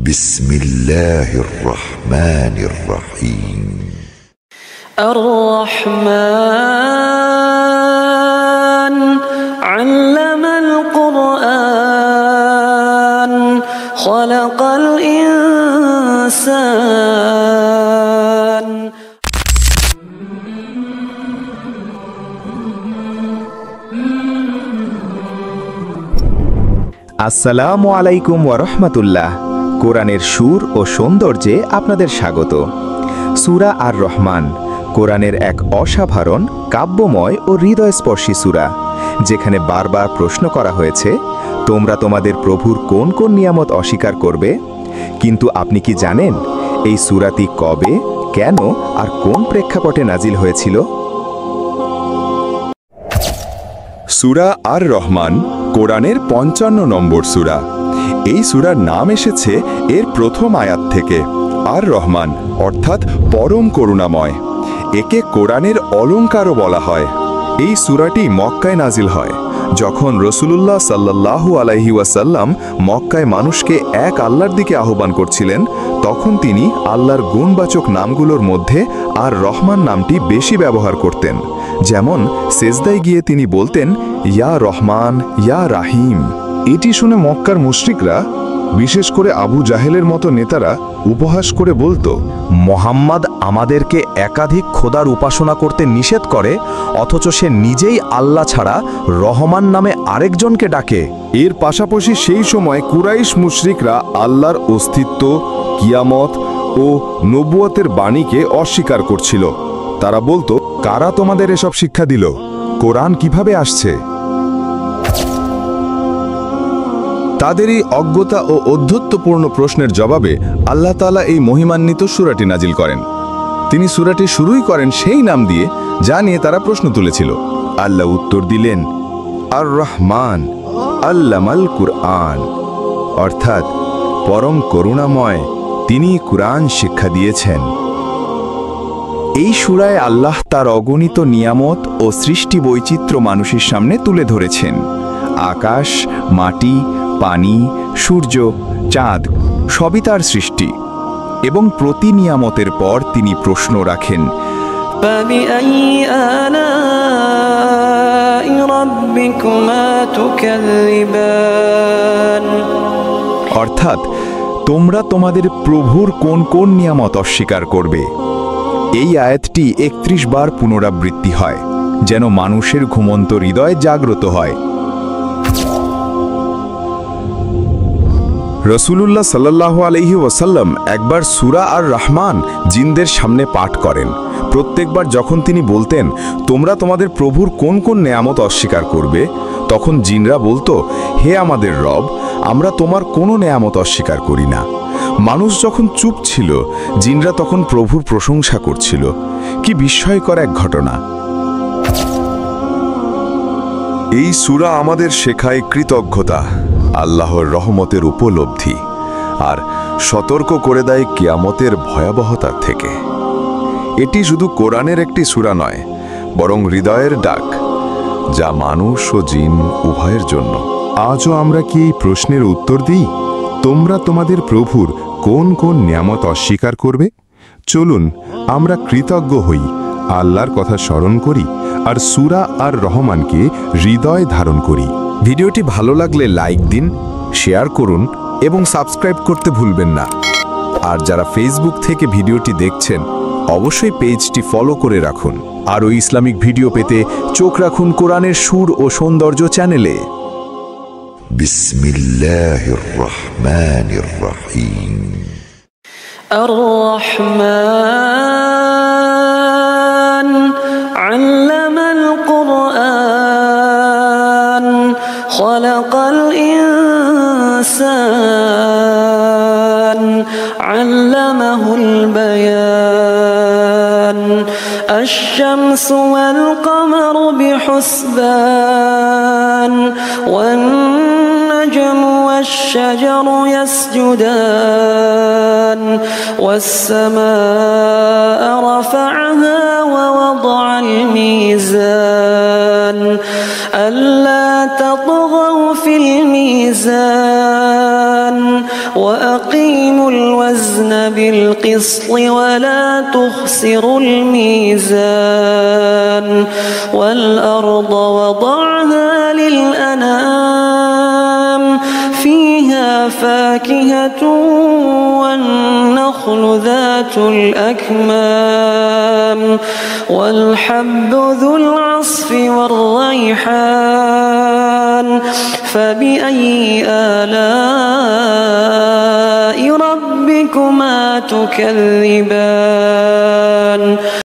বিসমিল্লাহির রহমানির রহিম। আর-রহমান আল্লামাল কুরআন খালাকাল ইনসান। আসসালামু আলাইকুম ওয়া রাহমাতুল্লাহ। কোরআনের সুর ও সৌন্দর্যে আপনাদের স্বাগত। সূরা আর রহমান কোরআনের এক অসাধারণ, কাব্যময় ও হৃদয়স্পর্শী সূরা, যেখানে বারবার প্রশ্ন করা হয়েছে, তোমরা তোমাদের প্রভুর কোন কোন নিয়ামত অস্বীকার করবে? কিন্তু আপনি কি জানেন এই সূরাটি কবে, কেন আর কোন প্রেক্ষাপটে নাজিল হয়েছিল? সূরা আর রহমান কোরআনের ৫৫ নম্বর সূরা। এই সূরার নাম এসেছে এর প্রথম আয়াত থেকে। আর রহমান অর্থাৎ পরম করুণাময়। একে কোরআনের অলঙ্কারও বলা হয়। এই সূরাটি মক্কায় নাজিল হয় যখন রাসূলুল্লাহ সাল্লাল্লাহু আলাইহি ওয়াসাল্লাম মক্কায় মানুষকে এক আল্লাহর দিকে আহ্বান করছিলেন। তখন তিনি আল্লাহর গুণবাচক নামগুলোর মধ্যে আর রহমান নামটি বেশি ব্যবহার করতেন। যেমন সেজদায় গিয়ে তিনি বলতেন, ইয়া রহমান, ইয়া রাহিম। এটি শুনে মক্কার মুশরিকরা, বিশেষ করে আবু জাহেলের মতো নেতারা উপহাস করে বলতো, মুহাম্মদ আমাদেরকে একাধিক খোদার উপাসনা করতে নিষেধ করে, অথচ সে নিজেই আল্লাহ ছাড়া রহমান নামে আরেকজনকে ডাকে। এর পাশাপাশি সেই সময় কুরাইশ মুশরিকরা আল্লাহর অস্তিত্ব, কিয়ামত ও নবুয়তের বাণীকে অস্বীকার করছিল। তারা বলতো, কারা তোমাদের এসব শিক্ষা দিল? কোরআন কিভাবে আসছে? তাদের এই অজ্ঞতা ও অধ্যত্বপূর্ণ প্রশ্নের জবাবে আল্লাহ তাআলা এই মহিমান্বিত সূরাটি নাজিল করেন। তিনি সূরাটি শুরুই করেন সেই নাম দিয়ে, যা নিয়ে তারা প্রশ্ন তুলেছিল। আল্লাহ উত্তর দিলেন, আর রহমান আল্লামাল কুরআন, অর্থাৎ পরম করুণাময়, তিনি কুরআন শিক্ষা দিয়েছেন। এই সূরায় আল্লাহ তার অগণিত নিয়ামত ও সৃষ্টি বৈচিত্র্য মানুষের সামনে তুলে ধরেছেন। আকাশ, মাটি, পানি, সূর্য, চাঁদ সবই তার সৃষ্টি, এবং প্রতি নিয়ামতের পর তিনি প্রশ্ন রাখেন, অর্থাৎ তোমরা তোমাদের প্রভুর কোন কোন নিয়ামত অস্বীকার করবে? এই আয়াতটি ৩১ বার পুনরাবৃত্তি হয়, যেন মানুষের ঘুমন্ত হৃদয় জাগ্রত হয়। রাসূলুল্লাহ সাল্লাল্লাহু আলাইহি ওয়াসাল্লাম একবার সূরা আর রহমান জিনদের সামনে পাঠ করেন। প্রত্যেকবার যখন তিনি বলতেন, তোমরা তোমাদের প্রভুর কোন কোন নেয়ামত অস্বীকার করবে, তখন জিনরা বলতো, হে আমাদের রব, আমরা তোমার কোনো নেয়ামত অস্বীকার করি না। মানুষ যখন চুপ ছিল, জিনরা তখন প্রভুর প্রশংসা করছিল। কি বিস্ময়কর এক ঘটনা! এই সূরা আমাদের শেখায় কৃতজ্ঞতা, আল্লাহর রহমতের উপলব্ধি, আর সতর্ক করে দেয় কিয়ামতের ভয়াবহতা থেকে। এটি শুধু কোরআনের একটি সূরা নয়, বরং হৃদয়ের ডাক, যা মানুষ ও জিন উভয়ের জন্য। আজও আমরা কি এই প্রশ্নের উত্তর দিই? তোমরা তোমাদের প্রভুর কোন কোন নিয়ামত অস্বীকার করবে? চলুন আমরা কৃতজ্ঞ হই, আল্লাহর কথা স্মরণ করি, আর সূরা আর রহমানকে হৃদয়ে ধারণ করি। ভিডিওটি ভালো লাগলে লাইক দিন, শেয়ার করুন এবং সাবস্ক্রাইব করতে ভুলবেন না। আর যারা ফেসবুক থেকে ভিডিওটি দেখছেন, অবশ্যই পেজটি ফলো করে রাখুন। আরও ইসলামিক ভিডিও পেতে চোখ রাখুন কোরআনের সুর ও সৌন্দর্য চ্যানেলে। বিসমিল্লাহির রহমানির রহিম। আর-রহমান আল্লামাল কুরআন খালাকাল ইনসান আল্লামাহুল বায়ান। الشمس والقمر بحسبان والنجم والشجر يسجدان والسماء رفعها ووضع الميزان ألا تطغوا في الميزان وأقيموا الوزن بالقسط ولا تخسروا الميزان والأرض وضعها للأنام فيها فاكهة والنخل ذات الأكمام والحب ذو العصف والريحان فبأي آلاء ربكما تكذبان